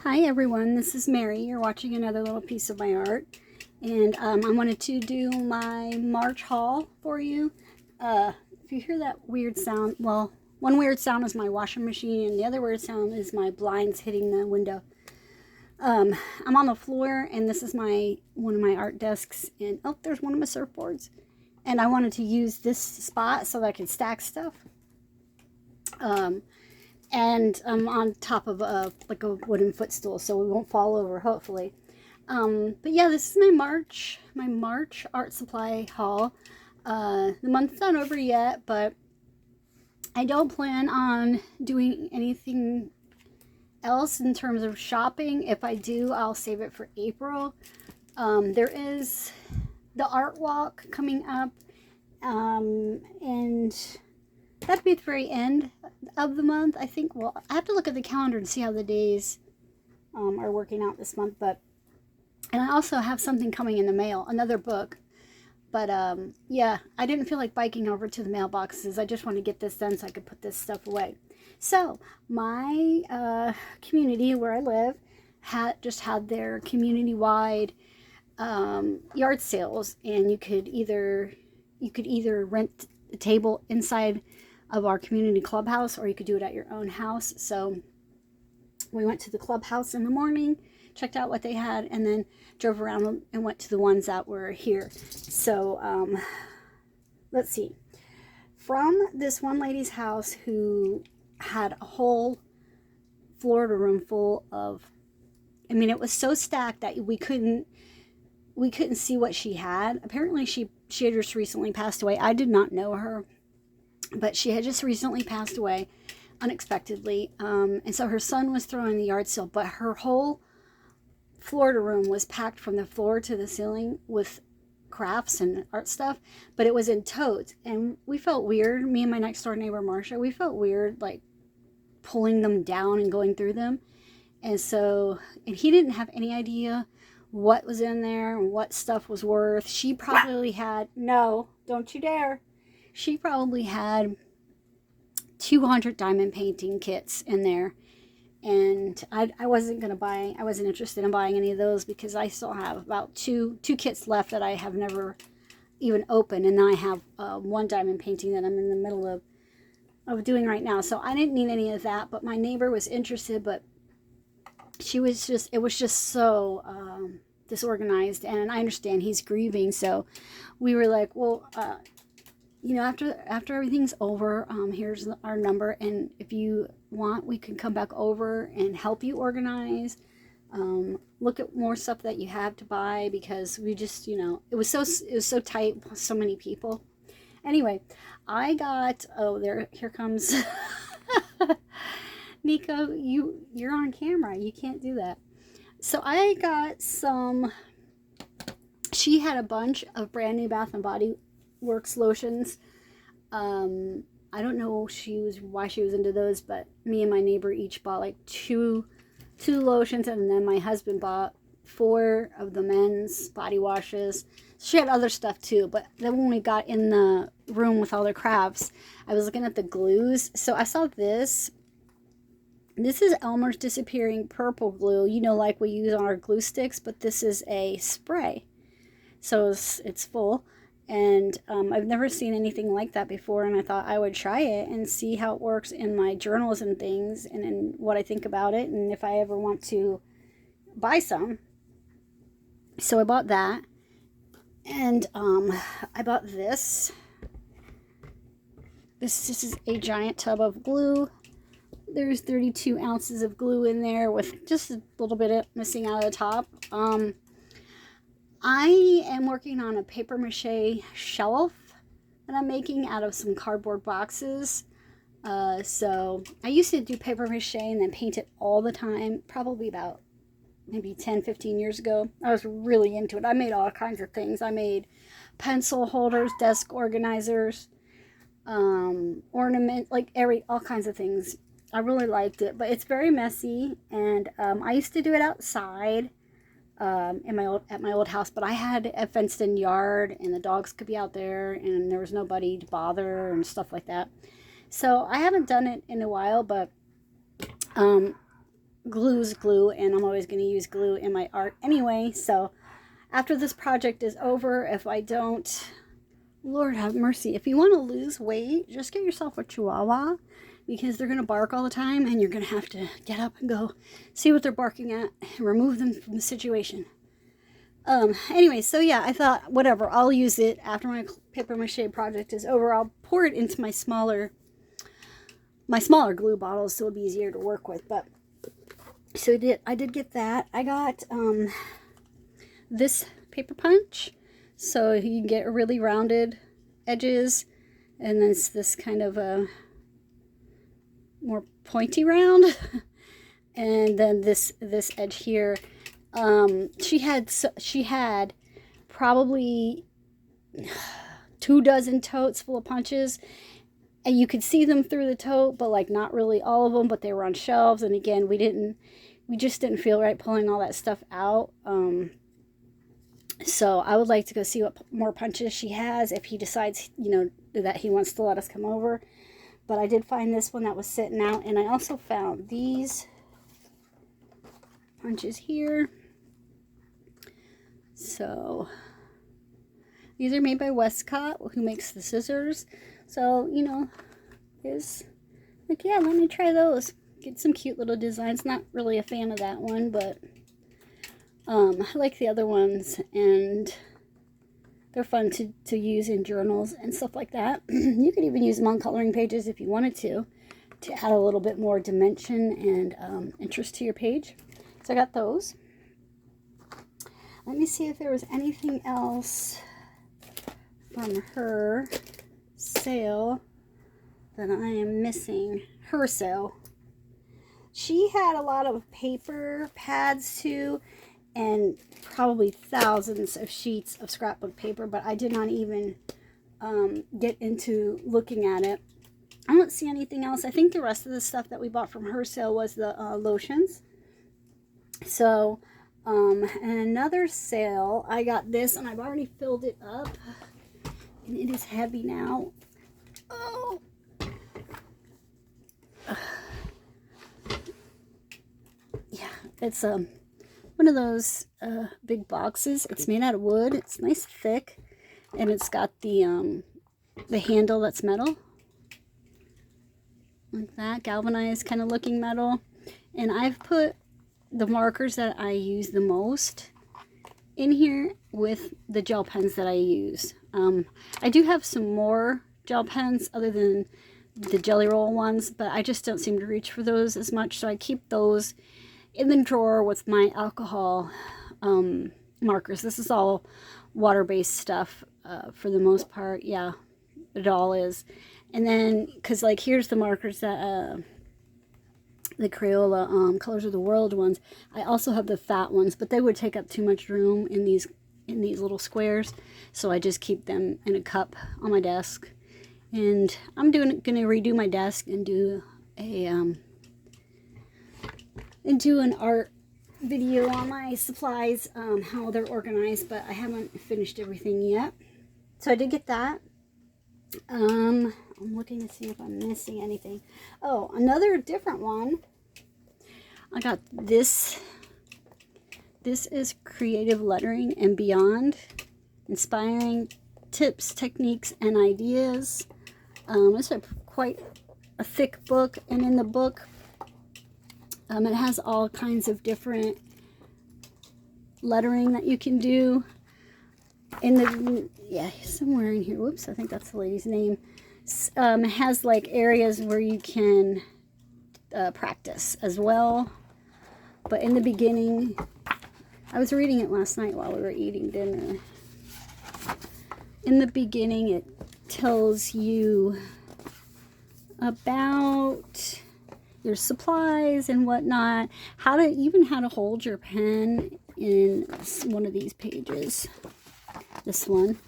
Hi everyone, this is Mary. You're watching another little piece of my art. And I wanted to do my March haul for you. If you hear that weird sound, well, one weird sound is my washing machine and the other weird sound is my blinds hitting the window. I'm on the floor and this is one of my art desks. And oh, there's one of my surfboards. And I wanted to use this spot so that I can stack stuff. And I'm on top of like a wooden footstool, so we won't fall over, hopefully. But yeah, this is my March art supply haul. The month's not over yet, but I don't plan on doing anything else in terms of shopping. If I do, I'll save it for April. There is the art walk coming up, and that'd be at the very end of the month, I think. Well, I have to look at the calendar and see how the days are working out this month. And I also have something coming in the mail, another book. But yeah, I didn't feel like biking over to the mailboxes. I just want to get this done so I could put this stuff away. So my community where I live just had their community-wide yard sales, and you could either rent a table inside of our community clubhouse, or you could do it at your own house. So we went to the clubhouse in the morning, checked out what they had, and then drove around and went to the ones that were here. So let's see. From this one lady's house who had a whole Florida room full of, I mean, it was so stacked that we couldn't see what she had. Apparently she had just recently passed away. I did not know her, but she had just recently passed away unexpectedly. And so her son was throwing the yard sale, but her whole Florida room was packed from the floor to the ceiling with crafts and art stuff, but it was in totes. And we felt weird, me and my next door neighbor Marsha, we felt weird like pulling them down and going through them. And he didn't have any idea what was in there and what stuff was worth. She probably had, no, don't you dare. She probably had 200 diamond painting kits in there. And I wasn't interested in buying any of those because I still have about two kits left that I have never even opened. And then I have one diamond painting that I'm in the middle of doing right now. So I didn't need any of that, but my neighbor was interested, but it was just so disorganized, and I understand he's grieving. So we were like, well, after everything's over, here's our number, and if you want, we can come back over and help you organize, look at more stuff that you have to buy, because we just, it was so tight, so many people. Anyway, I got, here comes Nico, you're on camera. You can't do that. So I got she had a bunch of brand new Bath and Body Works lotions. I don't know why she was into those, but me and my neighbor each bought like two lotions, and then my husband bought 4 of the men's body washes. She had other stuff too, but then when we got in the room with all their crafts, I was looking at the glues. So I saw this. This is Elmer's Disappearing Purple Glue, like we use on our glue sticks, but this is a spray. So it's full, and I've never seen anything like that before, and I thought I would try it and see how it works in my journals and things, and what I think about it, and if I ever want to buy some. So I bought that, and I bought this. This is a giant tub of glue. There's 32 ounces of glue in there with just a little bit missing out of the top. I am working on a paper mache shelf that I'm making out of some cardboard boxes. So I used to do paper mache and then paint it all the time, probably about maybe 10-15 years ago. I was really into it. I made all kinds of things. I made pencil holders, desk organizers, ornament, like all kinds of things. I really liked it, but it's very messy, and I used to do it outside at my old house, but I had a fenced-in yard, and the dogs could be out there, and there was nobody to bother and stuff like that. So I haven't done it in a while, but glue's glue, and I'm always going to use glue in my art anyway. So after this project is over, if I don't, Lord have mercy, if you want to lose weight, just get yourself a Chihuahua, because they're going to bark all the time, and you're going to have to get up and go see what they're barking at and remove them from the situation. Anyway, so yeah, I thought, whatever, I'll use it after my paper mache project is over. I'll pour it into my smaller glue bottles, so it'll be easier to work with. But so I did get that. I got this paper punch, so you can get really rounded edges, and then it's this kind of a more pointy round, and then this edge here. She had probably 24 totes full of punches, and you could see them through the tote, but like not really all of them, but they were on shelves. And again, we just didn't feel right pulling all that stuff out. So I would like to go see what more punches she has if he decides, you know, that he wants to let us come over. But I did find this one that was sitting out, and I also found these punches here. So these are made by Westcott, who makes the scissors. So, you know, is like, yeah, let me try those. Get some cute little designs. Not really a fan of that one, but I like the other ones, and they're fun to use in journals and stuff like that. You could even use them on coloring pages if you wanted to add a little bit more dimension and interest to your page. So I got those. Let me see if there was anything else from her sale that I am missing. Her sale. She had a lot of paper pads too, and probably thousands of sheets of scrapbook paper, but I did not even get into looking at it. I don't see anything else. I think the rest of the stuff that we bought from her sale was the lotions. So, and another sale, I got this, and I've already filled it up, and it is heavy now. Oh! Yeah, it's one of those big boxes. It's made out of wood. It's nice thick, and it's got the handle that's metal, like that, galvanized kind of looking metal. And I've put the markers that I use the most in here with the gel pens that I use. I do have some more gel pens other than the Jelly Roll ones, but I just don't seem to reach for those as much, so I keep those in the drawer with my alcohol markers. This is all water-based stuff for the most part. Yeah, it all is. And then, because like here's the markers that the Crayola Colors of the World ones. I also have the fat ones, but they would take up too much room in these little squares, so I just keep them in a cup on my desk. And I'm gonna redo my desk and do an art video on my supplies, how they're organized, but I haven't finished everything yet. So I did get that. I'm looking to see if I'm missing anything. Oh, another different one. I got this. This is Creative Lettering and Beyond. Inspiring Tips, Techniques, and Ideas. It's quite a thick book, and in the book, it has all kinds of different lettering that you can do. Somewhere in here, whoops, I think that's the lady's name. It has like areas where you can practice as well. But in the beginning, I was reading it last night while we were eating dinner. In the beginning, it tells you about your supplies and whatnot, how to hold your pen in one of these pages. This one,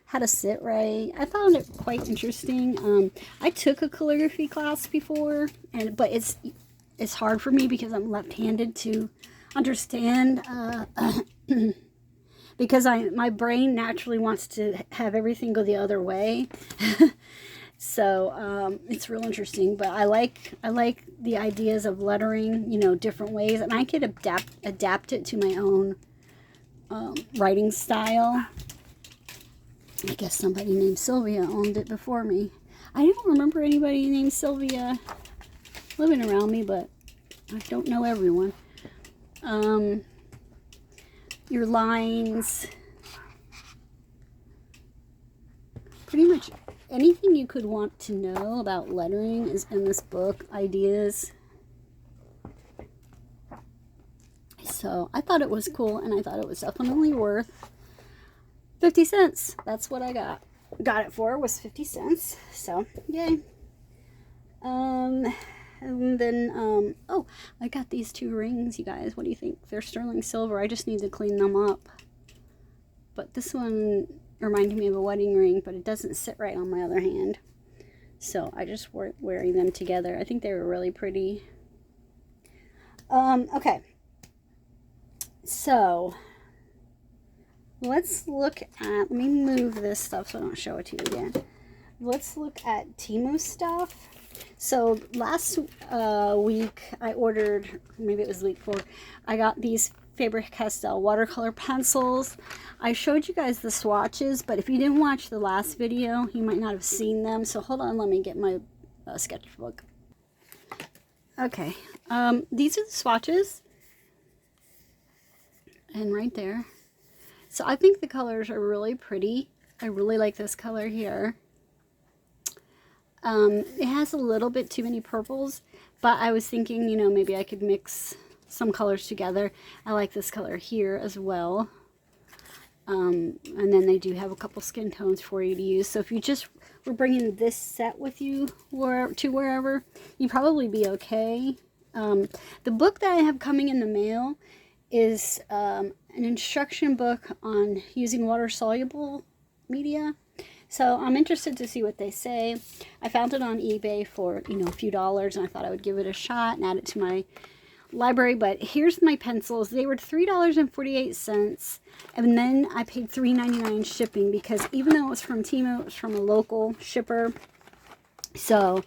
how to sit right. I found it quite interesting. I took a calligraphy class before, but it's hard for me because I'm left-handed to understand. Because my brain naturally wants to have everything go the other way. So it's real interesting. But I like the ideas of lettering, you know, different ways, and I could adapt it to my own writing style. I guess somebody named Sylvia owned it before me. I don't remember anybody named Sylvia living around me, but I don't know everyone. Your lines, pretty much anything you could want to know about lettering is in this book, ideas. So I thought it was cool, and I thought it was definitely worth 50 cents. That's what I got it for, was 50 cents. So yay. And then oh, I got these 2 rings, you guys. What do you think? They're sterling silver. I just need to clean them up. But this one reminded me of a wedding ring, but it doesn't sit right on my other hand. So I just wearing them together. I think they were really pretty. Okay. So let's look at, let me move this stuff so I don't show it to you again. Let's look at Temu stuff. So last week I ordered, maybe it was the week before, I got these Faber-Castell watercolor pencils. I showed you guys the swatches, but if you didn't watch the last video, you might not have seen them. So hold on, let me get my sketchbook. Okay, these are the swatches. And right there. So I think the colors are really pretty. I really like this color here. It has a little bit too many purples, but I was thinking, you know, maybe I could mix some colors together. I like this color here as well. And then they do have a couple skin tones for you to use. So if you just were bringing this set with you to wherever, you'd probably be okay. The book that I have coming in the mail is an instruction book on using water-soluble media. So I'm interested to see what they say. I found it on eBay for, you know, a few dollars, and I thought I would give it a shot and add it to my library. But here's my pencils. They were $3.48, and then I paid $3.99 shipping, because even though it was from Temu, it was from a local shipper. So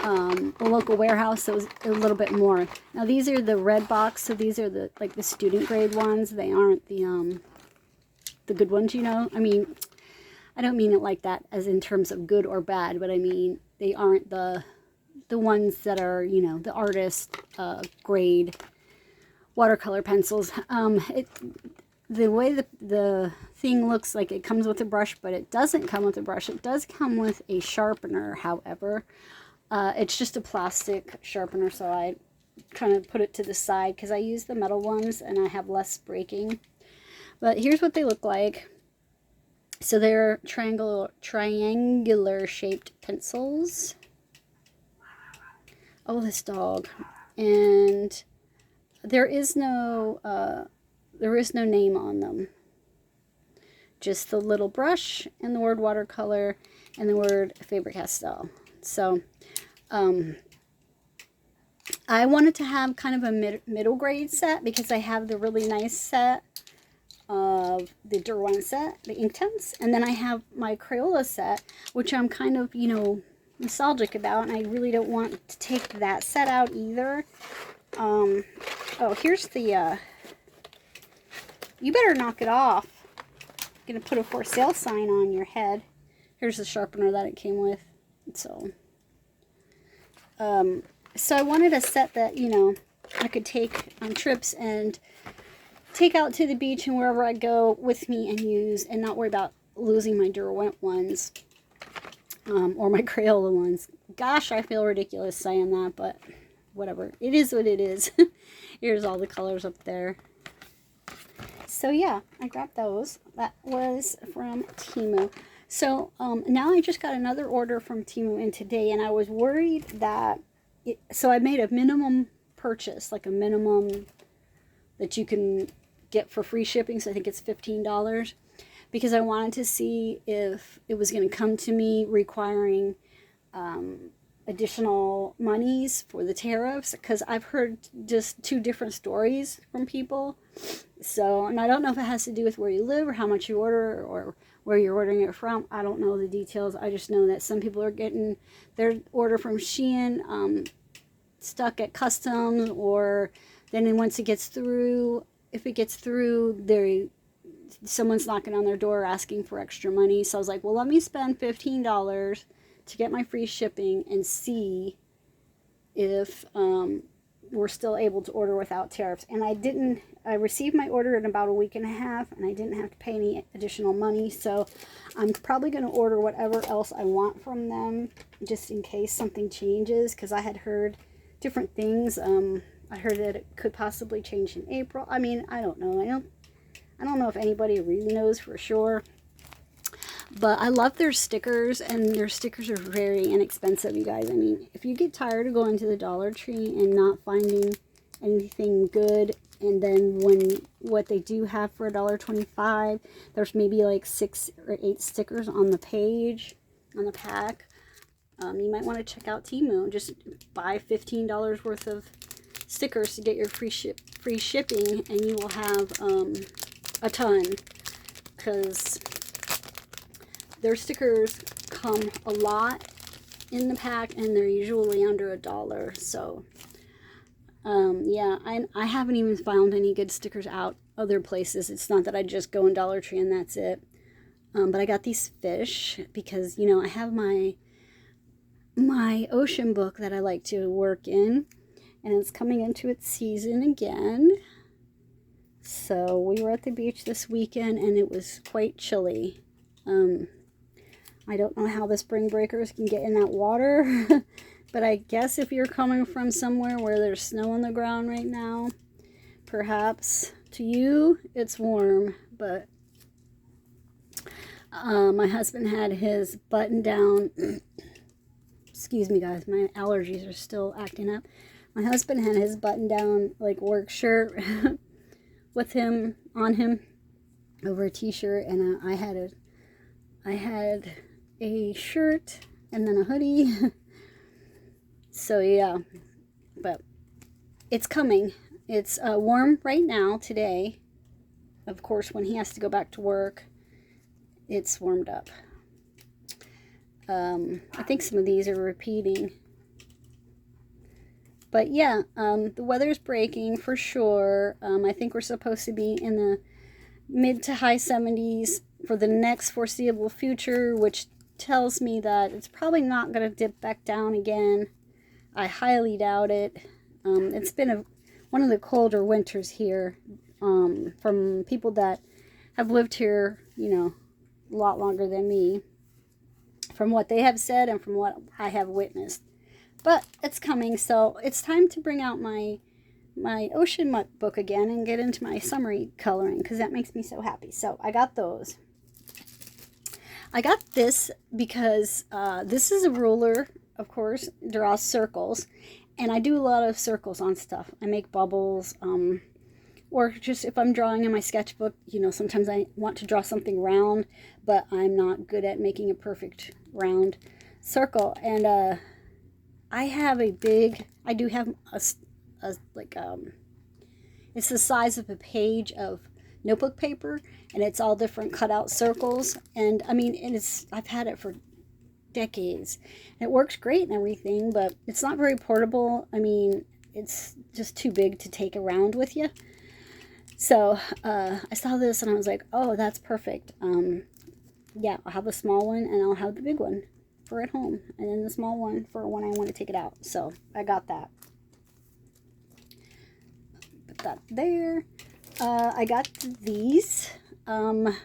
a local warehouse, so it was a little bit more. Now these are the red box, so these are the like the student grade ones. They aren't the good ones, you know. I mean, I don't mean it like that as in terms of good or bad, but I mean they aren't the ones that are, you know, the artist grade watercolor pencils. The way the thing looks like it comes with a brush, but it doesn't come with a brush. It does come with a sharpener, however. It's just a plastic sharpener, so I kind of put it to the side because I use the metal ones and I have less breaking. But here's what they look like. So they're triangular shaped pencils. Oh, this dog. And there is no name on them. Just the little brush and the word watercolor and the word Faber-Castell. So I wanted to have kind of a middle grade set, because I have the really nice set of the Derwent set, the Inktense, and then I have my Crayola set, which I'm kind of, you know, nostalgic about, and I really don't want to take that set out either. Oh, here's the you better knock it off. I'm gonna put a for sale sign on your head. Here's the sharpener that it came with. So I wanted a set that, you know, I could take on trips and take out to the beach and wherever I go with me and use, and not worry about losing my Derwent ones or my Crayola ones. Gosh, I feel ridiculous saying that, but whatever. It is what it is. Here's all the colors up there. So yeah, I grabbed those. That was from Temu. So now I just got another order from Temu in today, and I was worried that so I made a minimum purchase, like a minimum that you can get for free shipping. So I think it's $15, because I wanted to see if it was going to come to me requiring additional monies for the tariffs, because I've heard just 2 different stories from people. So, and I don't know if it has to do with where you live or how much you order or where you're ordering it from. I don't know the details. I just know that some people are getting their order from Shein stuck at customs, or then once it gets through, if it gets through, someone's knocking on their door asking for extra money. So I was like, well, let me spend $15 to get my free shipping and see if we're still able to order without tariffs. And I received my order in about a week and a half, and I didn't have to pay any additional money. So I'm probably going to order whatever else I want from them, just in case something changes, because I had heard different things. I heard that it could possibly change in April. I mean, I don't know. I don't know if anybody really knows for sure. But I love their stickers, and their stickers are very inexpensive, you guys. I mean, if you get tired of going to the Dollar Tree and not finding anything good, and then what they do have for $1.25, there's maybe like 6 or 8 stickers on the page, on the pack. You might want to check out Temu. Just buy $15 worth of stickers to get your free shipping, and you will have a ton, because their stickers come a lot in the pack, and they're usually under $1. So yeah, I haven't even found any good stickers out other places. It's not that I just go in Dollar Tree and that's it. But I got these fish because, you know, I have my ocean book that I like to work in, and it's coming into its season again. So we were at the beach this weekend, and it was quite chilly. I don't know how the spring breakers can get in that water, but I guess if you're coming from somewhere where there's snow on the ground right now, perhaps to you it's warm. But my husband had his button down. Excuse me, guys, my allergies are still acting up. My husband had his button down like work shirt with him on him over a t-shirt, and I had a shirt and then a hoodie. So yeah, but it's coming. It's warm right now today. Of course, when he has to go back to work, it's warmed up. I think some of these are repeating. But yeah, the weather's breaking for sure. I think we're supposed to be in the mid to high 70s for the next foreseeable future, which tells me that it's probably not going to dip back down again. I highly doubt it. It's been one of the colder winters here, from people that have lived here, you know, a lot longer than me, from what they have said and from what I have witnessed. But it's coming, so it's time to bring out my ocean book again and get into my summery coloring, because that makes me so happy. So I got those. I got this because this is a ruler, of course, draws circles, and I do a lot of circles on stuff. I make bubbles, or just if I'm drawing in my sketchbook, you know, sometimes I want to draw something round, but I'm not good at making a perfect round circle. And I have I do have it's the size of a page of notebook paper, and it's all different cutout circles. And I mean, I've had it for decades. It works great and everything, but it's not very portable. I mean, it's just too big to take around with you. So I saw this and I was like, oh, that's perfect. Yeah, I'll have a small one and I'll have the big one for at home, and then the small one for when I want to take it out. So I got that. Put that there. I got these. My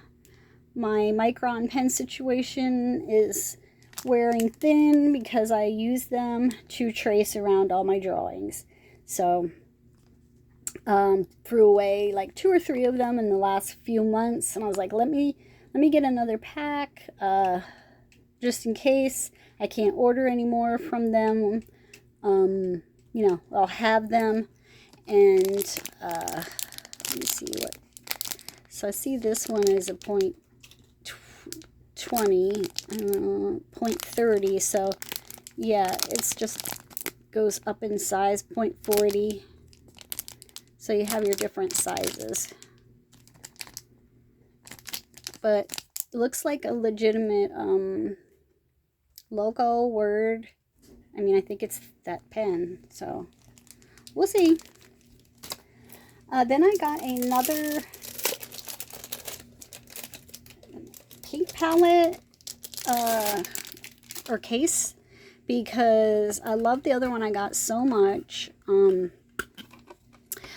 Micron pen situation is wearing thin because I use them to trace around all my drawings. So threw away like 2 or 3 of them in the last few months, and I was like, let me get another pack, just in case I can't order anymore from them. You know, I'll have them. And let me see what. So I see this one is a .20, 0.30. So yeah, it's just goes up in size, 0.40. So you have your different sizes. But looks like a legitimate logo word. I mean, I think it's that pen, so we'll see. Then I got another paint palette or case because I love the other one I got so much.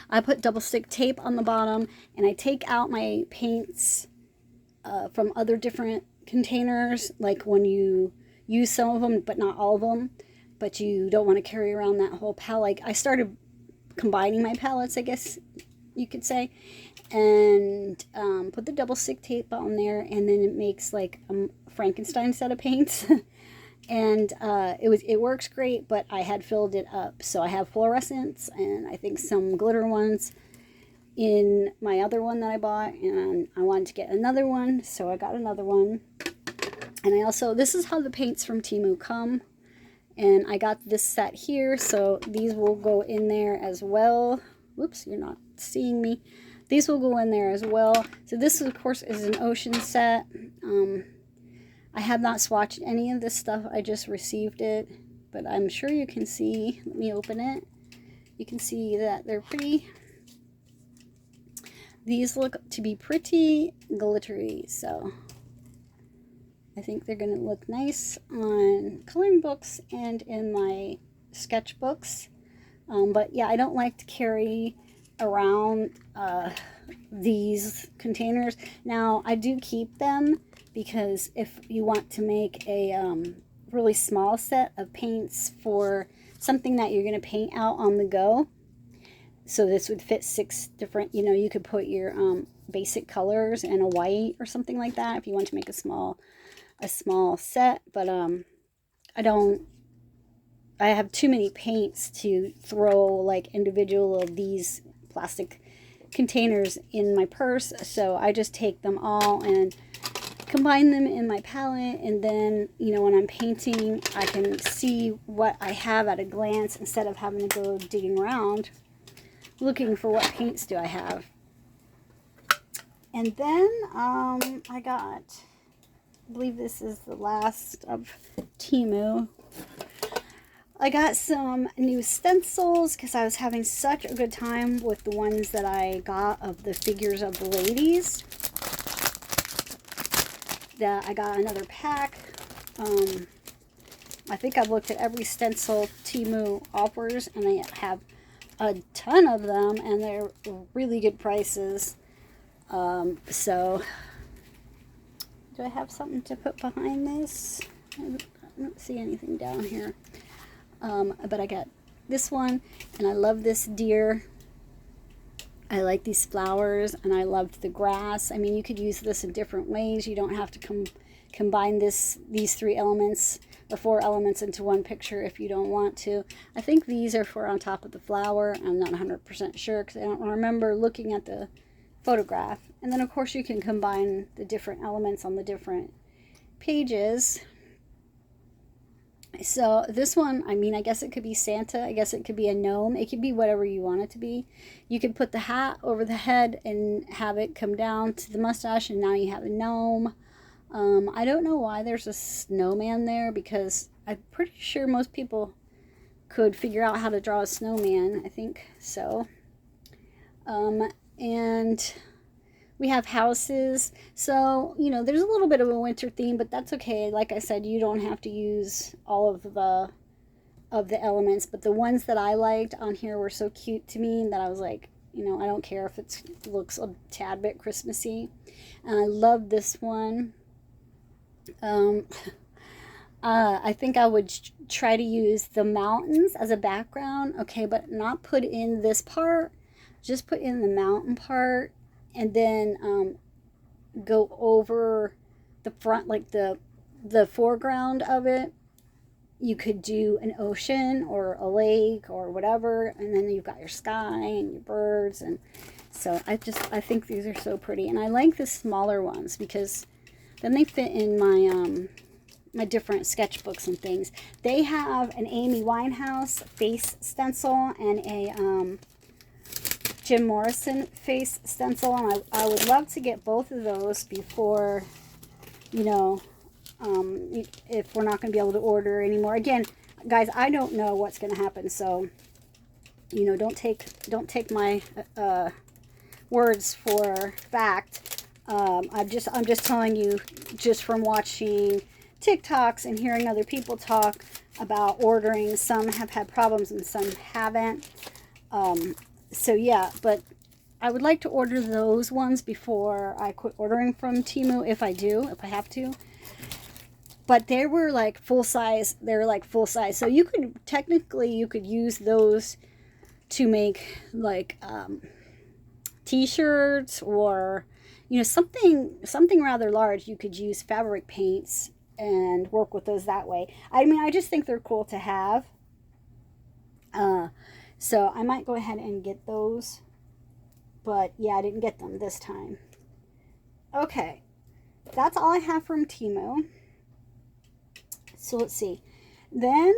I put double stick tape on the bottom, and I take out my paints from other different containers, like when you use some of them but not all of them, but you don't want to carry around that whole palette. Like, I started combining my palettes, I guess you could say, and put the double stick tape on there, and then it makes like a Frankenstein set of paints. And it works great, but I had filled it up, so I have fluorescents and I think some glitter ones in my other one that I bought, and I wanted to get another one, so I got another one. And I also, this is how the paints from Temu come, and I got this set here, so these will go in there as well. Whoops, you're not seeing me. These will go in there as well. So this, of course, is an ocean set. I have not swatched any of this stuff. I just received it, but I'm sure you can see. Let me open it. You can see that they're pretty. These look to be pretty glittery, so I think they're going to look nice on coloring books and in my sketchbooks. But yeah, I don't like to carry around these containers. Now, I do keep them because if you want to make a really small set of paints for something that you're going to paint out on the go, so this would fit 6 different, you could put your basic colors and a white or something like that if you want to make a small set. But I have too many paints to throw like individual of these plastic containers in my purse, so I just take them all and combine them in my palette, and then when I'm painting I can see what I have at a glance instead of having to go digging around looking for what paints do I have. And then I got, I believe this is the last of Temu, I got some new stencils because I was having such a good time with the ones that I got of the figures of the ladies. That I got another pack. I think I've looked at every stencil Temu offers, and they have a ton of them, and they're really good prices. So, do I have something to put behind this? I don't see anything down here. But I got this one, and I love this deer. I like these flowers, and I loved the grass. I mean, you could use this in different ways. You don't have to combine these 3 elements or 4 elements into one picture if you don't want to. I think these are for on top of the flower. I'm not 100% sure because I don't remember looking at the photograph. And then, of course, you can combine the different elements on the different pages. So this one, I mean, I guess it could be Santa. I guess it could be a gnome. It could be whatever you want it to be. You could put the hat over the head and have it come down to the mustache, and now you have a gnome. I don't know why there's a snowman there, because I'm pretty sure most people could figure out how to draw a snowman. I think so. And we have houses, so there's a little bit of a winter theme, but that's okay. Like I said, you don't have to use all of the elements, but the ones that I liked on here were so cute to me that I was like, I don't care if it looks a tad bit Christmassy. And I love this one. I think I would try to use the mountains as a background, okay, but not put in this part, just put in the mountain part. And then go over the front, like the foreground of it. You could do an ocean or a lake or whatever, and then you've got your sky and your birds. And so I think these are so pretty, and I like the smaller ones because then they fit in my my different sketchbooks and things. They have an Amy Winehouse face stencil and a Jim Morrison face stencil, and I would love to get both of those before you know, if we're not going to be able to order anymore. Again, guys, I don't know what's going to happen, so, you know, don't take my words for fact. I'm just telling you, just from watching TikToks and hearing other people talk about ordering. Some have had problems and some haven't. So yeah, but I would like to order those ones before I quit ordering from Temu, if I have to. But they were like full size. They're like full size. So you could use those to make like t-shirts, or, you know, something rather large. You could use fabric paints and work with those that way. I mean, I just think they're cool to have. So I might go ahead and get those. But yeah, I didn't get them this time. Okay, that's all I have from Temu. So let's see. Then,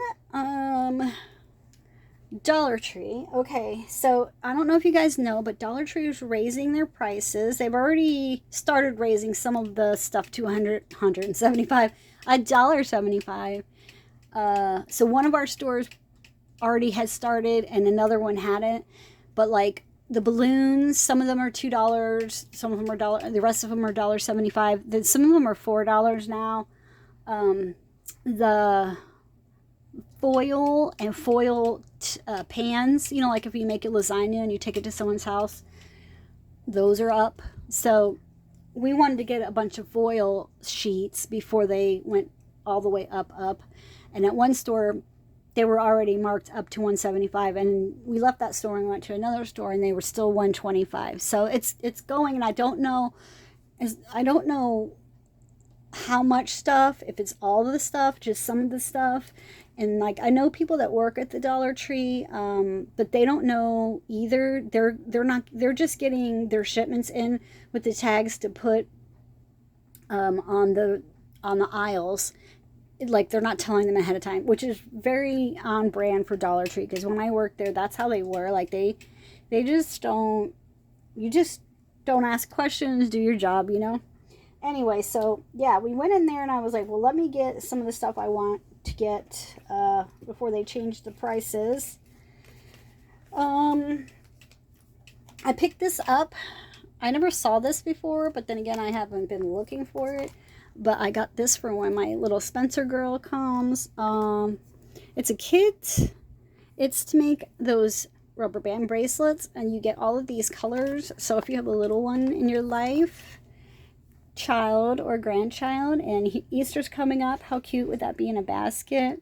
Dollar Tree. Okay, so I don't know if you guys know, but Dollar Tree is raising their prices. They've already started raising some of the stuff to $175, $1.75. So one of our stores already had started and another one hadn't. But like the balloons, some of them are $2, some of them are $1, the rest of them are $1.75. Some of them are $4 now. The foil and foil pans, you know, like if you make a lasagna and you take it to someone's house, those are up. So we wanted to get a bunch of foil sheets before they went all the way up. And at one store, they were already marked up to $175, and we left that store and went to another store, and they were still $125. So it's going, and I don't know how much stuff, if it's all of the stuff, just some of the stuff. And like, I know people that work at the Dollar Tree, but they don't know either. They're just getting their shipments in with the tags to put on the aisles. Like, they're not telling them ahead of time, which is very on brand for Dollar Tree, because when I worked there, that's how they were. Like, they just don't, you just don't ask questions, do your job, you know. Anyway, so yeah, we went in there and I was like, well, let me get some of the stuff I want to get before they change the prices. I picked this up. I never saw this before, but then again, I haven't been looking for it. But I got this for when my little Spencer girl comes. It's a kit. It's to make those rubber band bracelets, and you get all of these colors. So if you have a little one in your life, child or grandchild, and Easter's coming up, how cute would that be in a basket?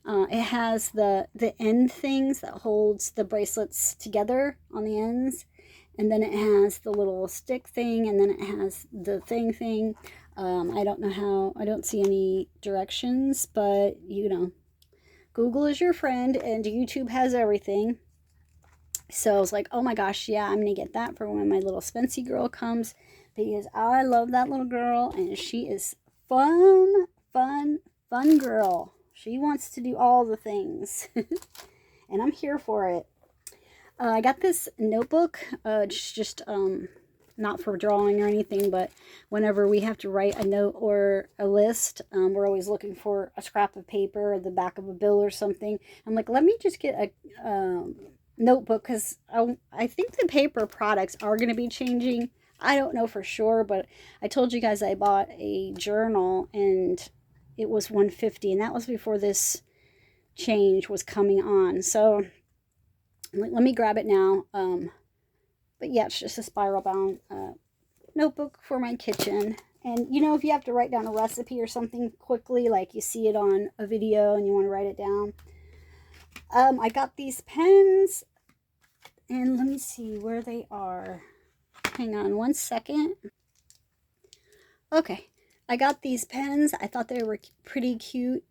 It has the end things that holds the bracelets together on the ends, and then it has the little stick thing, and then it has the thing. I don't know how, I don't see any directions, but you know, Google is your friend and YouTube has everything. So I was like, oh my gosh, yeah, I'm gonna get that for when my little Spency girl comes, because I love that little girl, and she is fun girl. She wants to do all the things. And I'm here for it. I got this notebook, just not for drawing or anything, but whenever we have to write a note or a list, we're always looking for a scrap of paper or the back of a bill or something. I'm like, let me just get a notebook, because I think the paper products are going to be changing. I don't know for sure, but I told you guys I bought a journal and it was $150, and that was before this change was coming on. So let me grab it now. But yeah, it's just a spiral bound notebook for my kitchen. And you know, if you have to write down a recipe or something quickly, like you see it on a video and you want to write it down. I got these pens, and let me see where they are. Hang on one second. Okay, I got these pens. I thought they were pretty cute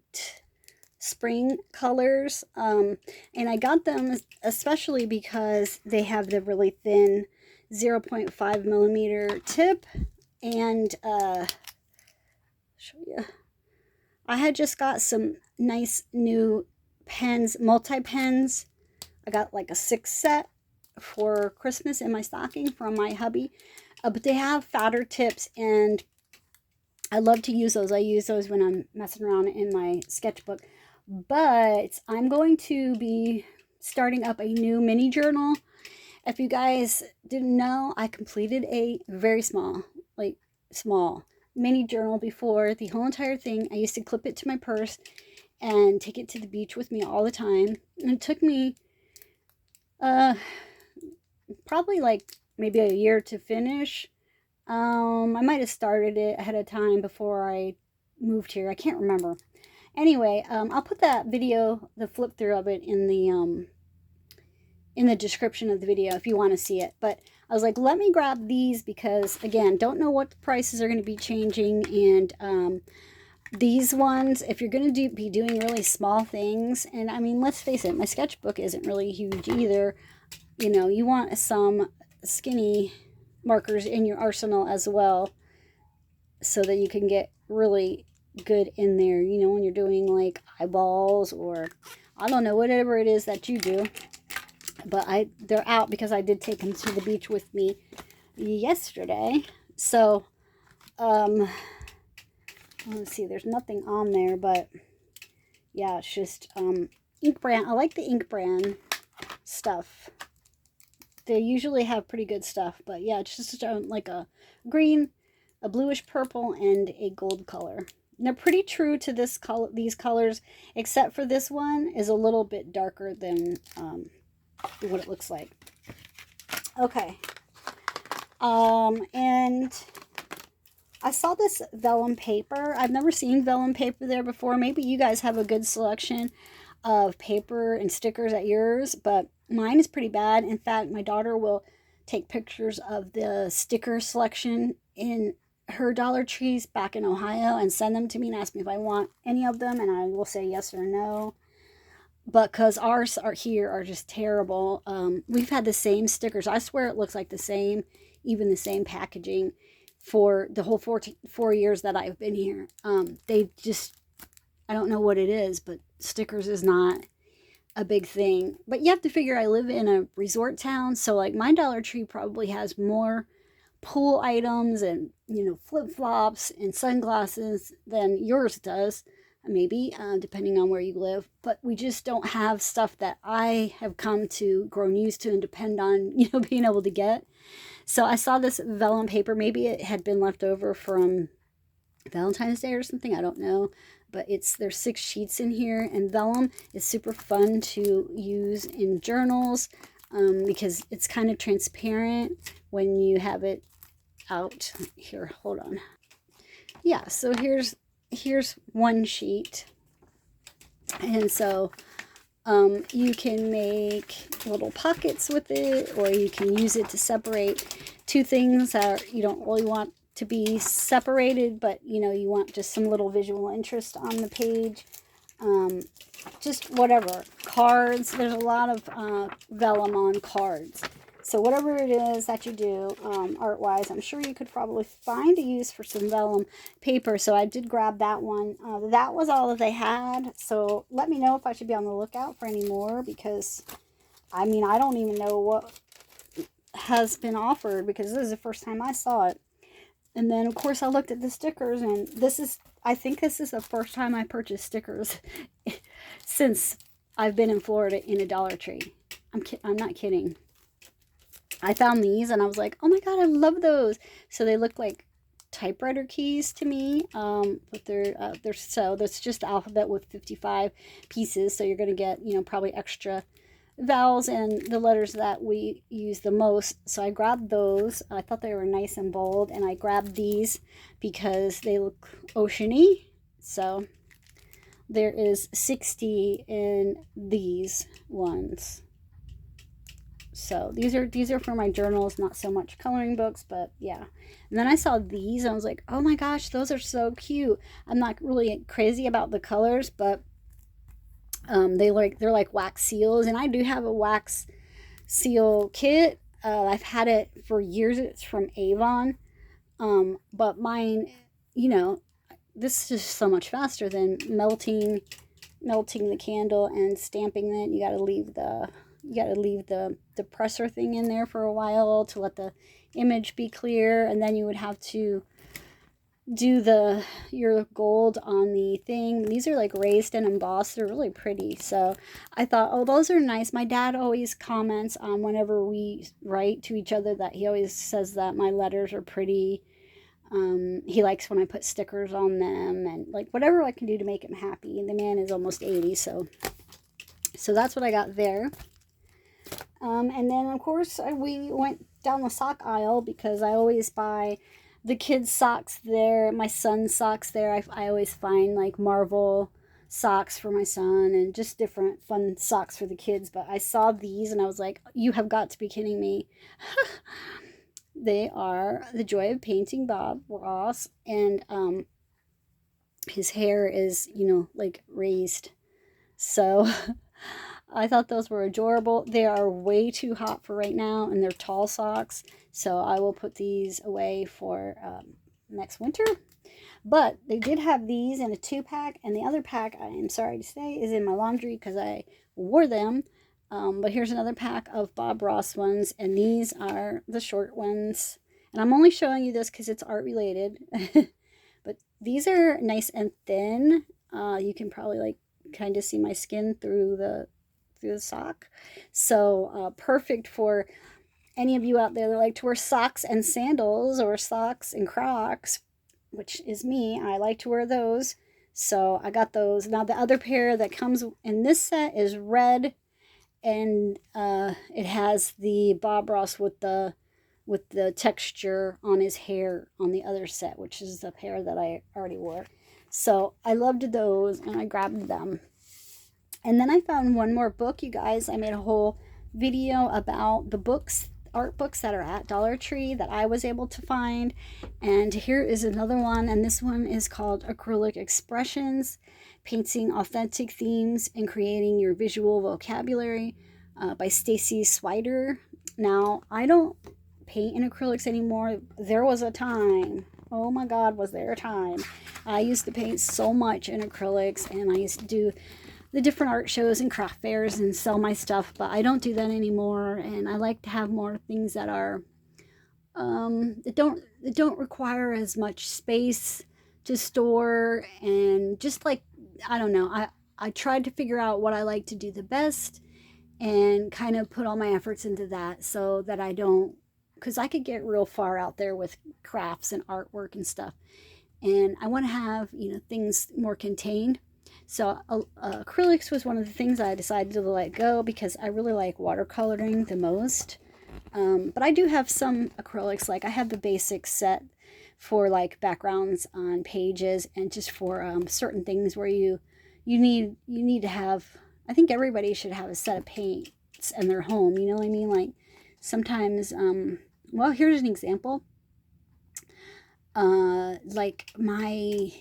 spring colors, and I got them especially because they have the really thin 0.5 millimeter tip. And show you, I had just got some nice new pens, multi pens. I got like a 6 set for Christmas in my stocking from my hubby, but they have fatter tips, and I love to use those. I use those when I'm messing around in my sketchbook. But I'm going to be starting up a new mini journal. If you guys didn't know, I completed a very small, like small mini journal before. The whole entire thing, I used to clip it to my purse and take it to the beach with me all the time. And it took me probably like maybe a year to finish. I might have started it ahead of time before I moved here. I can't remember. Anyway, I'll put that video, the flip through of it, in the description of the video if you want to see it. But I was like, let me grab these because, again, don't know what the prices are going to be changing. And these ones, if you're going to be doing really small things, and I mean, let's face it, my sketchbook isn't really huge either. You know, you want some skinny markers in your arsenal as well so that you can get really good in there, you know, when you're doing like eyeballs or I don't know, whatever it is that you do. But they're out because I did take them to the beach with me yesterday. So let's see, there's nothing on there, but yeah, it's just ink brand. I like the ink brand stuff. They usually have pretty good stuff, but yeah, it's just like a green, a bluish purple, and a gold color. And they're pretty true to this color, these colors, except for this one is a little bit darker than what it looks like. Okay. And I saw this vellum paper. I've never seen vellum paper there before. Maybe you guys have a good selection of paper and stickers at yours, but mine is pretty bad. In fact, my daughter will take pictures of the sticker selection in her Dollar Trees back in Ohio and send them to me and ask me if I want any of them, and I will say yes or no. But because ours are here are just terrible. We've had the same stickers. I swear it looks like the same, even the same packaging for the whole 4 years that I've been here. They just, I don't know what it is, but stickers is not a big thing. But you have to figure I live in a resort town, so like my Dollar Tree probably has more pool items and, you know, flip-flops and sunglasses than yours does, maybe, depending on where you live. But we just don't have stuff that I have come to grown used to and depend on, you know, being able to get. So I saw this vellum paper. Maybe it had been left over from Valentine's Day or something, I don't know, but there's 6 sheets in here, and vellum is super fun to use in journals because it's kind of transparent when you have it out. Here, hold on. Yeah, so here's one sheet, and so you can make little pockets with it, or you can use it to separate two things that you don't really want to be separated, but you know, you want just some little visual interest on the page. Just whatever. Cards, there's a lot of vellum on cards. So whatever it is that you do art-wise, I'm sure you could probably find a use for some vellum paper. So I did grab that one. That was all that they had. So let me know if I should be on the lookout for any more, because I mean, I don't even know what has been offered because this is the first time I saw it. And then, of course, I looked at the stickers, and I think this is the first time I purchased stickers since I've been in Florida in a Dollar Tree. I'm not kidding. I found these, and I was like, oh my God, I love those. So they look like typewriter keys to me, but they're so that's just the alphabet with 55 pieces. So you're going to get, you know, probably extra vowels and the letters that we use the most. So I grabbed those. I thought they were nice and bold, and I grabbed these because they look oceany. So there is 60 in these ones. So these are for my journals, not so much coloring books, but yeah. And then I saw these, and I was like, oh my gosh, those are so cute. I'm not really crazy about the colors, but they're like wax seals, and I do have a wax seal kit. I've had it for years. It's from Avon, but mine, you know, this is just so much faster than melting the candle and stamping it. You got to leave the presser thing in there for a while to let the image be clear, and then you would have to do your gold on the thing. These are like raised and embossed. They're really pretty. So I thought, oh, those are nice. My dad always comments on whenever we write to each other that he always says that my letters are pretty. He likes when I put stickers on them and like whatever I can do to make him happy. And the man is almost 80, so that's what I got there. And then of course we went down the sock aisle because I always buy the kids' socks there, my son's socks there. I always find like Marvel socks for my son and just different fun socks for the kids. But I saw these and I was like, you have got to be kidding me. They are The Joy of Painting Bob Ross, and his hair is, like raised. So I thought those were adorable. They are way too hot for right now, and they're tall socks. So I will put these away for next winter. But they did have these in a 2-pack, and the other pack, I am sorry to say, is in my laundry because I wore them. But here's another pack of Bob Ross ones, and these are the short ones. And I'm only showing you this because it's art related. But these are nice and thin. You can probably like kind of see my skin through the sock. So perfect for any of you out there that like to wear socks and sandals or socks and Crocs, which is me. I like to wear those. So I got those. Now the other pair that comes in this set is red, and it has the Bob Ross with the texture on his hair on the other set, which is the pair that I already wore. So I loved those and I grabbed them. And then I found one more book, you guys. I made a whole video about the books, art books that are at Dollar Tree that I was able to find. And here is another one, and this one is called Acrylic Expressions, Painting Authentic Themes and Creating Your Visual Vocabulary by Stacy Swider. Now, I don't paint in acrylics anymore. There was a time. Oh my God, was there a time. I used to paint so much in acrylics, and I used to do the different art shows and craft fairs and sell my stuff, but I don't do that anymore. And I like to have more things that are that don't require as much space to store, and just like, I don't know, I tried to figure out what I like to do the best and kind of put all my efforts into that, so that I don't, because I could get real far out there with crafts and artwork and stuff, and I want to have things more contained. So acrylics was one of the things I decided to let go because I really like watercoloring the most. But I do have some acrylics. Like I have the basic set for like backgrounds on pages, and just for certain things where you need to have. I think everybody should have a set of paints in their home. You know what I mean? Like sometimes, well, here's an example. Like my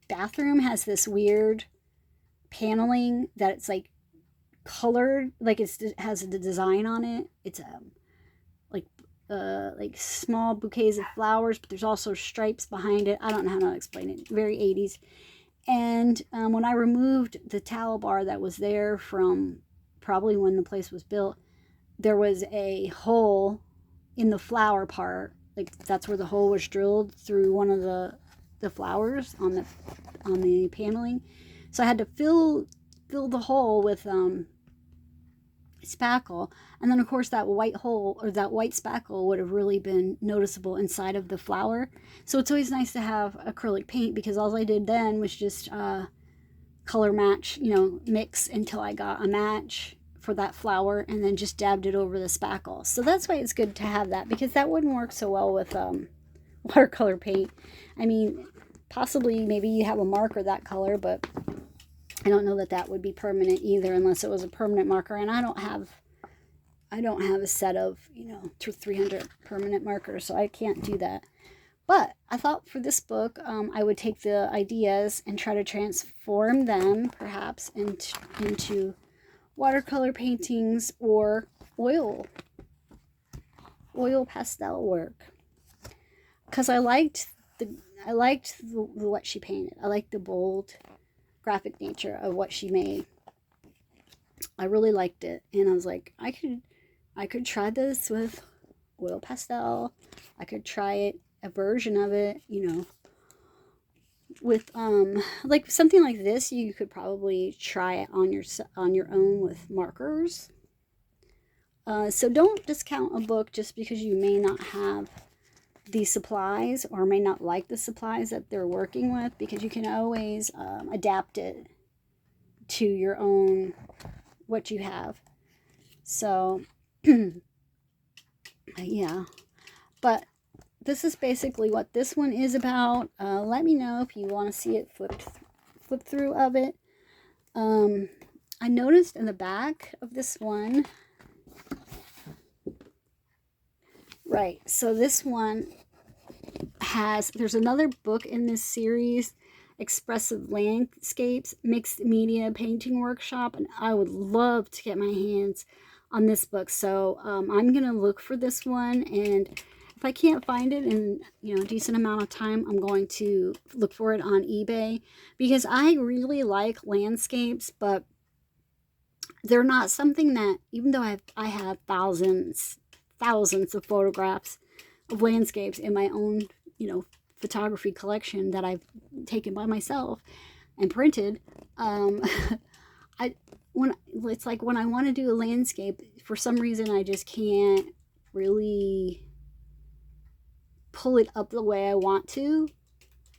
bathroom has this weird paneling that it's like colored, like it has a design on it. It's like small bouquets of flowers, but there's also stripes behind it. I don't know how to explain it. Very 80s. And when I removed the towel bar that was there from probably when the place was built, there was a hole in the flower part. Like that's where the hole was drilled through one of the flowers on the paneling. So I had to fill the hole with spackle, and then of course that white hole or that white spackle would have really been noticeable inside of the flower. So it's always nice to have acrylic paint, because all I did then was just color match, mix until I got a match for that flower, and then just dabbed it over the spackle. So that's why it's good to have that, because that wouldn't work so well with watercolor paint. I mean, possibly maybe you have a marker that color, but I don't know that would be permanent either, unless it was a permanent marker. And I don't have a set of 300 permanent markers, so I can't do that. But I thought for this book, I would take the ideas and try to transform them perhaps into watercolor paintings or oil pastel work, because I liked what she painted. I liked the bold graphic nature of what she made. I really liked it, and I was like, I could try this with oil pastel. I could try it, a version of it, with like something like this, you could probably try it on your own with markers. So don't discount a book just because you may not have the supplies or may not like the supplies that they're working with, because you can always adapt it to your own, what you have. So yeah, but this is basically what this one is about. Let me know if you want to see it flip through of it. I noticed in the back of this one, right, so this one there's another book in this series, Expressive Landscapes Mixed Media Painting Workshop, and I would love to get my hands on this book. So I'm gonna look for this one, and if I can't find it in a decent amount of time, I'm going to look for it on eBay, because I really like landscapes, but they're not something that, even though I have thousands of photographs of landscapes in my own photography collection that I've taken by myself and printed, it's like when I want to do a landscape, for some reason I just can't really pull it up the way I want to.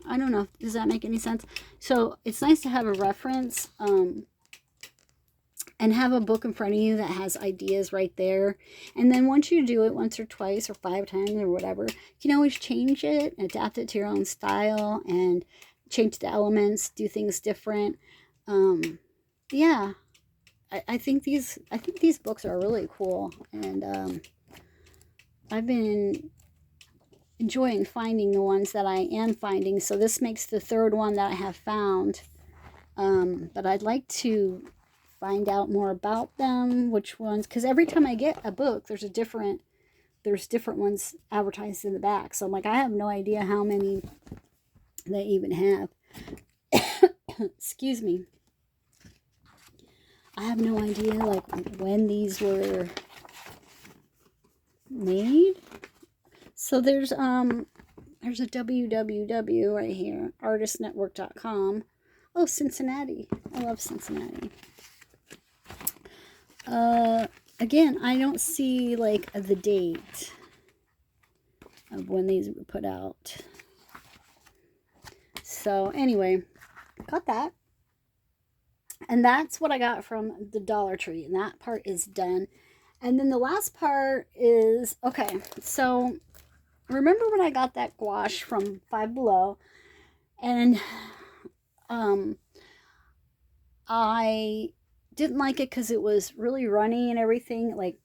I don't know, does that make any sense? So it's nice to have a reference, and have a book in front of you that has ideas right there. And then once you do it once or twice or 5 times or whatever, you can always change it, adapt it to your own style, and change the elements, do things different. Yeah, I think these books are really cool, and I've been enjoying finding the ones that I am finding. So this makes the 3rd one that I have found, but I'd like to find out more about them, which ones, because every time I get a book, there's different ones advertised in the back. So I'm like, I have no idea how many they even have. Excuse me. I have no idea like when these were made. So there's a www right here, artistnetwork.com. Oh, Cincinnati. I love Cincinnati. Again, I don't see like the date of when these were put out. So anyway, got that. And that's what I got from the Dollar Tree. And that part is done. And then the last part is, okay, so remember when I got that gouache from Five Below? And I didn't like it because it was really runny and everything, like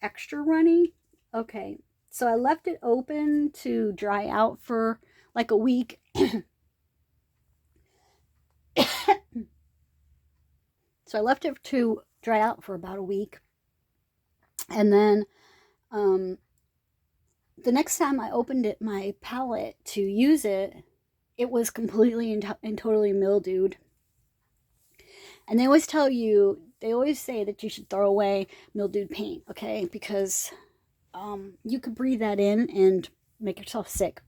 extra runny. Okay, so I left it open to dry out for like a week. So I left it to dry out for about a week. And then the next time I opened my palette to use it, it was completely and totally mildewed. And they always say that you should throw away mildewed paint, okay? Because you could breathe that in and make yourself sick.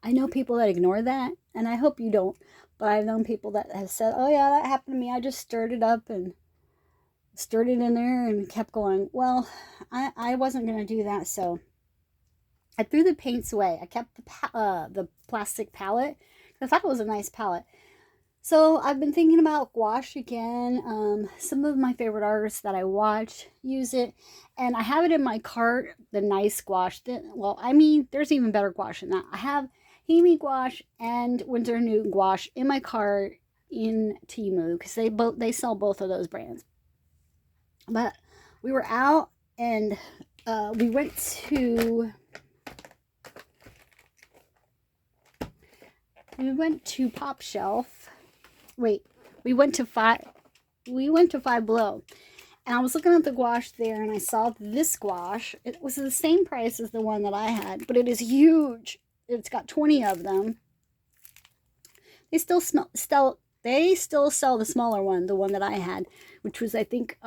I know people that ignore that, and I hope you don't. But I've known people that have said, oh yeah, that happened to me. I just stirred it up and stirred it in there and kept going. Well, I wasn't going to do that, so I threw the paints away. I kept the plastic palette. I thought it was a nice palette. So I've been thinking about gouache again. Some of my favorite artists that I watch use it, and I have it in my cart, the nice gouache. Well, I mean, there's even better gouache than that. I have Hemi gouache and Winsor & Newton gouache in my cart in Temu, because they sell both of those brands. But we were out, and we went to Pop Shelf. Wait, we went to Five Below, and I was looking at the gouache there, and I saw this gouache. It was the same price as the one that I had, but it is huge. It's got 20 of them. They still sell the smaller one, the one that I had, which was, I think,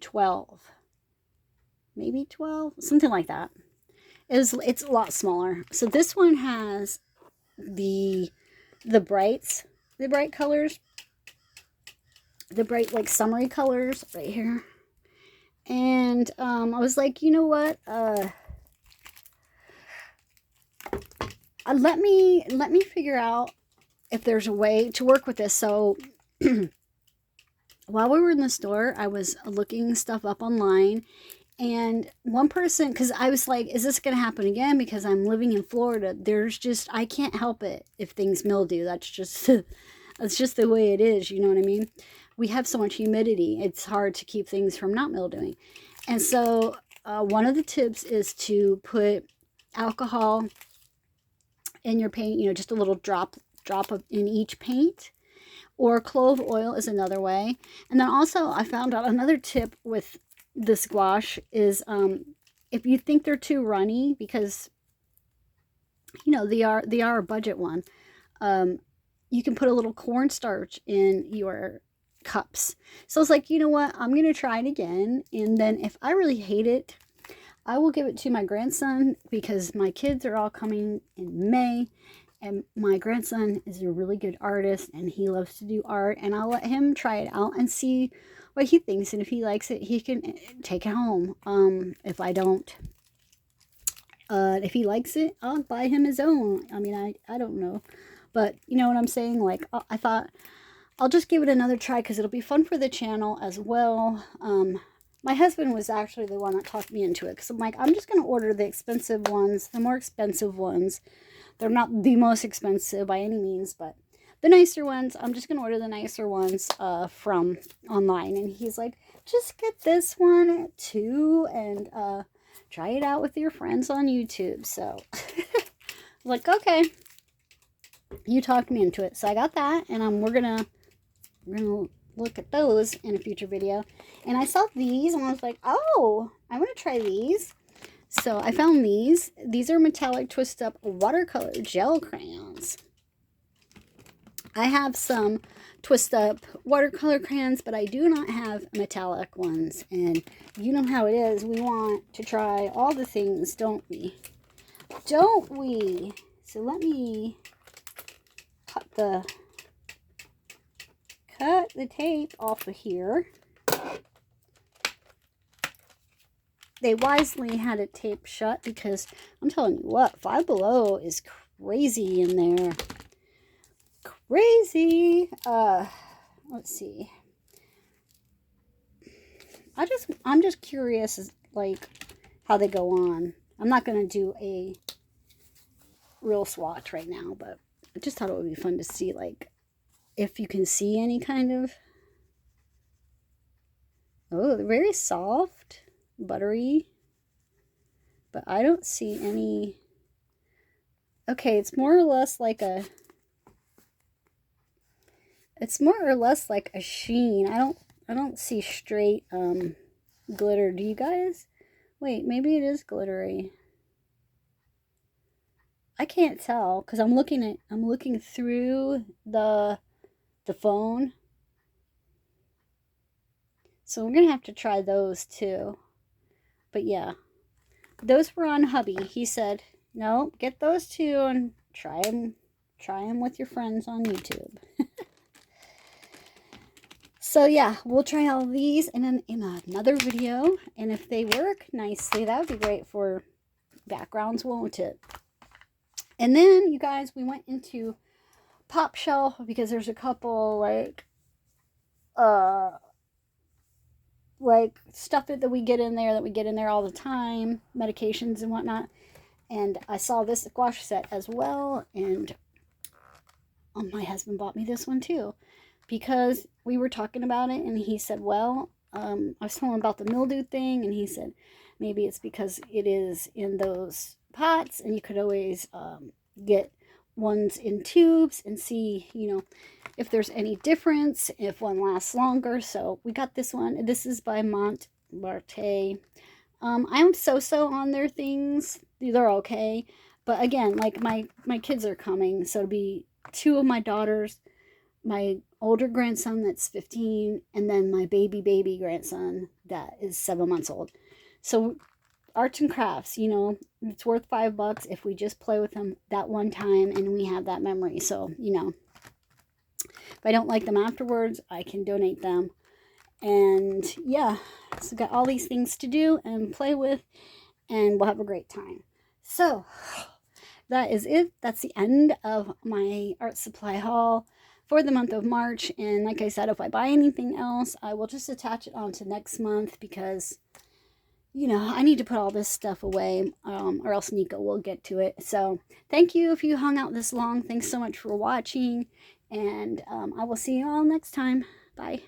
12, maybe 12, something like that. It's a lot smaller. So this one has the brights, the bright colors, the bright like summery colors right here. And I was like, you know what? Let me figure out if there's a way to work with this. So while we were in the store, I was looking stuff up online, and one person, because I was like, is this going to happen again? Because I'm living in Florida. There's just, I can't help it if things mildew. That's just, that's just the way it is. You know what I mean? We have so much humidity. It's hard to keep things from not mildewing. And so one of the tips is to put alcohol in your paint, you know, just a little drop in each paint. Or clove oil is another way. And then also I found out another tip with this gouache is if you think they're too runny, because you know they are a budget one, you can put a little cornstarch in your cups. So it's like, you know what, I'm gonna try it again, and then if I really hate it, I will give it to my grandson, because my kids are all coming in May, and my grandson is a really good artist and he loves to do art, and I'll let him try it out and see what he thinks, and if he likes it, he can take it home. If I don't, if he likes it, I'll buy him his own. I mean, I don't know, but you know what I'm saying? Like, I thought I'll just give it another try because it'll be fun for the channel as well. My husband was actually the one that talked me into it, because I'm like, I'm just going to order the expensive ones, the more expensive ones. They're not the most expensive by any means, but the nicer ones, I'm just going to order the nicer ones from online. And he's like, just get this one too, and try it out with your friends on YouTube. So I'm like, okay, you talked me into it. So I got that, and we're gonna look at those in a future video. And I saw these and I was like, oh, I want to try these. So I found these. These are metallic twist up watercolor gel crayons. I have some twist up watercolor crayons, but I do not have metallic ones. And you know how it is. We want to try all the things, don't we? Don't we? So let me cut the tape off of here. They wisely had it taped shut, because I'm telling you what, Five Below is crazy in there. Crazy. Let's see. I'm just curious, like, how they go on. I'm not going to do a real swatch right now, but I just thought it would be fun to see, like, if you can see any kind of... Oh, they're very soft, buttery, but I don't see any... Okay, it's more or less like a... It's more or less like a sheen. I don't see straight glitter. Do you guys? Wait, maybe it is glittery. I can't tell because I'm looking through the phone. So we're going to have to try those too. But yeah, those were on hubby. He said, "No, get those two and try them with your friends on YouTube." So yeah, we'll try all these in another video, and if they work nicely, that would be great for backgrounds, won't it? And then, you guys, we went into Pop Shelf because there's a couple like stuff that we get in there all the time, medications and whatnot. And I saw this gouache set as well, and my husband bought me this one too, because we were talking about it, and he said, well, I was telling him about the mildew thing, and he said maybe it's because it is in those pots, and you could always get ones in tubes and see, you know, if there's any difference, if one lasts longer. So we got this one. This is by Montbarte. I'm so on their things. They're okay, but again, like my kids are coming, so it'll be two of my daughters, my older grandson that's 15, and then my baby grandson that is 7 months old. So arts and crafts, you know, it's worth $5 if we just play with them that one time and we have that memory. So, you know, if I don't like them afterwards, I can donate them. And yeah, so got all these things to do and play with, and we'll have a great time. So that is it. That's the end of my art supply haul for the month of March. And like I said, if I buy anything else, I will just attach it on to next month, because, you know, I need to put all this stuff away, or else Nico will get to it. So thank you if you hung out this long. Thanks so much for watching, and I will see you all next time. Bye.